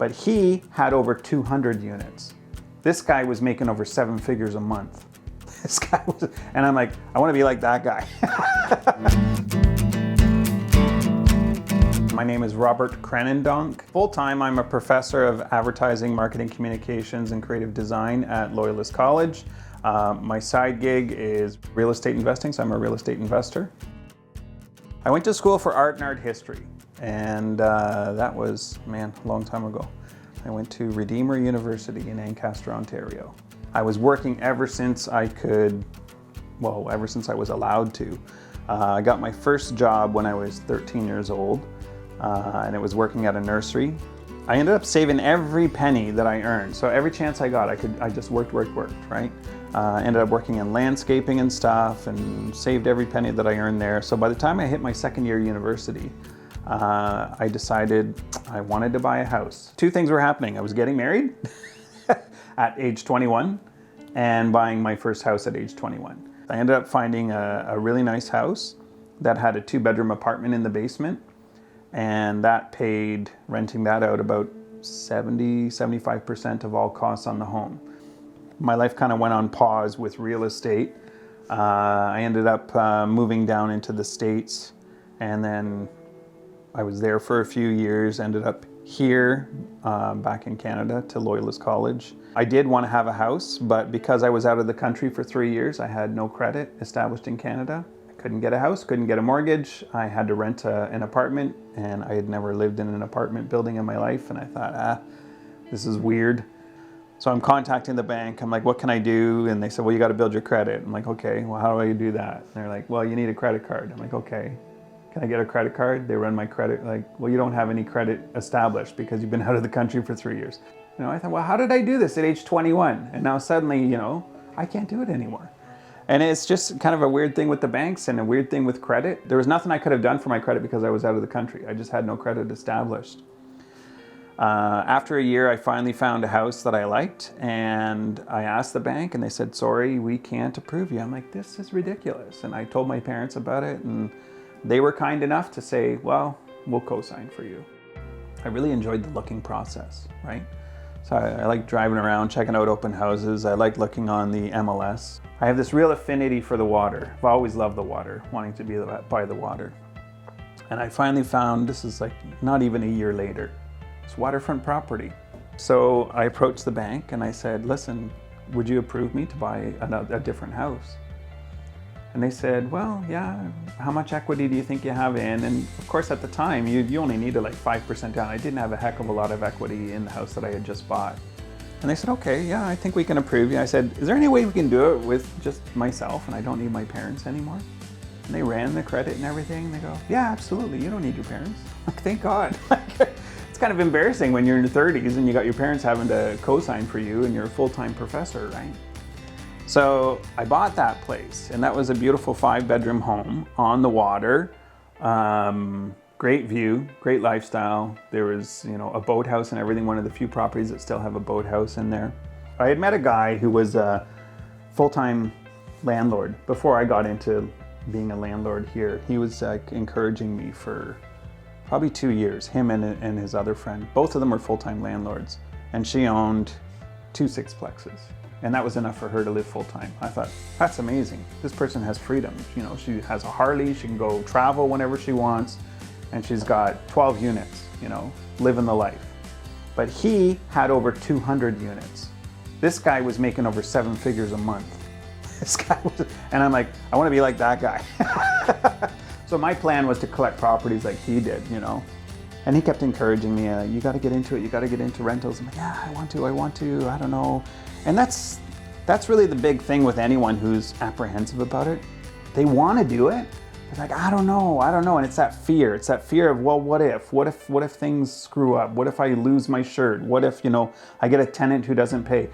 but he had over 200 units. This guy was making over 7 figures a month. This guy was, and I'm like, I want to be like that guy. My name is Robert Crenendonk. Full-time, I'm a professor of advertising, marketing, communications, and creative design at Loyalist College. My side gig is real estate investing, so I'm a real estate investor. I went to school for art and art history, and that was, man, a long time ago. I went to Redeemer University in Ancaster, Ontario. I was working ever since I could, well, ever since I was allowed to. I got my first job when I was 13 years old, and it was working at a nursery. I ended up saving every penny that I earned. So every chance I got, I just worked, right? Ended up working in landscaping and stuff and saved every penny that I earned there. So by the time I hit my second year university, I decided I wanted to buy a house. Two things were happening. I was getting married at age 21 and buying my first house at age 21. I ended up finding a really nice house that had a 2-bedroom apartment in the basement, and that paid, renting that out, about 75% of all costs on the home. My life kind of went on pause with real estate. I ended up moving down into the States, and then I was there for a few years, ended up here back in Canada to Loyalist College. I did want to have a house, but because I was out of the country for 3 years, I had no credit established in Canada. I couldn't get a house, couldn't get a mortgage. I had to rent an apartment, and I had never lived in an apartment building in my life, and I thought, this is weird. So I'm contacting the bank. I'm like, what can I do? And they said, well, you got to build your credit. I'm like, okay, well, how do I do that? And they're like, well, you need a credit card. I'm like, okay. Can I get a credit card? They run my credit, like, well, you don't have any credit established because you've been out of the country for 3 years. You know, I thought, well, how did I do this at age 21? And now suddenly, you know, I can't do it anymore. And it's just kind of a weird thing with the banks and a weird thing with credit. There was nothing I could have done for my credit because I was out of the country. I just had no credit established. After a year, I finally found a house that I liked, and I asked the bank, and they said, sorry, we can't approve you. I'm like, this is ridiculous. And I told my parents about it, and they were kind enough to say, well, we'll co-sign for you. I really enjoyed the looking process, right? So I like driving around, checking out open houses. I like looking on the MLS. I have this real affinity for the water. I've always loved the water, wanting to be by the water. And I finally found, this is like not even a year later, it's waterfront property. So I approached the bank and I said, listen, would you approve me to buy a different house? And they said, well, yeah, how much equity do you think you have in? And of course, at the time, you only needed like 5% down. I didn't have a heck of a lot of equity in the house that I had just bought. And they said, okay, yeah, I think we can approve you. I said, is there any way we can do it with just myself and I don't need my parents anymore? And they ran the credit and everything. And they go, yeah, absolutely. You don't need your parents. Like, thank God. It's kind of embarrassing when you're in your 30s and you got your parents having to co-sign for you and you're a full-time professor, right? So I bought that place, and that was a beautiful 5-bedroom home on the water. Great view, great lifestyle. There was, you know, a boathouse and everything, one of the few properties that still have a boathouse in there. I had met a guy who was a full-time landlord before I got into being a landlord here. He was encouraging me for probably 2 years, him and his other friend. Both of them were full-time landlords, and she owned 2 sixplexes. And that was enough for her to live full-time. I thought, that's amazing. This person has freedom. You know, she has a Harley, she can go travel whenever she wants, and she's got 12 units, you know, living the life. But he had over 200 units. This guy was making over 7 figures a month. This guy was, and I'm like, I want to be like that guy. So my plan was to collect properties like he did, you know. And he kept encouraging me, you got to get into it, you got to get into rentals. I'm like, yeah, I want to, I don't know. And that's really the big thing with anyone who's apprehensive about it. They want to do it. They're like, I don't know. And it's that fear. It's that fear of, well, what if things screw up? What if I lose my shirt? What if, you know, I get a tenant who doesn't pay?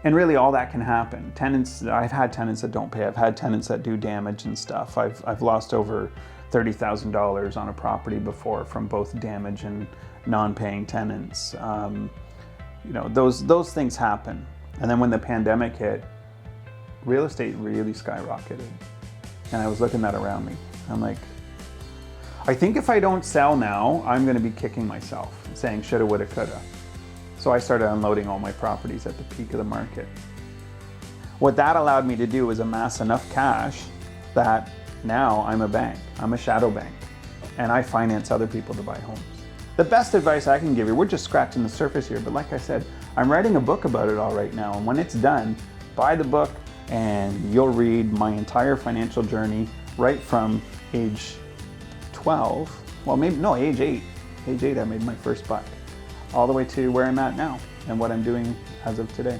And really all that can happen. Tenants, I've had tenants that don't pay. I've had tenants that do damage and stuff. I've lost over $30,000 on a property before from both damage and non-paying tenants. You know, those things happen. And then when the pandemic hit, real estate really skyrocketed. And I was looking at around me. I'm like, I think if I don't sell now, I'm going to be kicking myself, saying shoulda, woulda, coulda. So I started unloading all my properties at the peak of the market. What that allowed me to do was amass enough cash that now I'm a bank. I'm a shadow bank, and I finance other people to buy homes. The best advice I can give you, we're just scratching the surface here, but like I said, I'm writing a book about it all right now, and when it's done, buy the book and you'll read my entire financial journey right from age 12, well maybe, no, age 8. Age 8 I made my first buck, all the way to where I'm at now and what I'm doing as of today.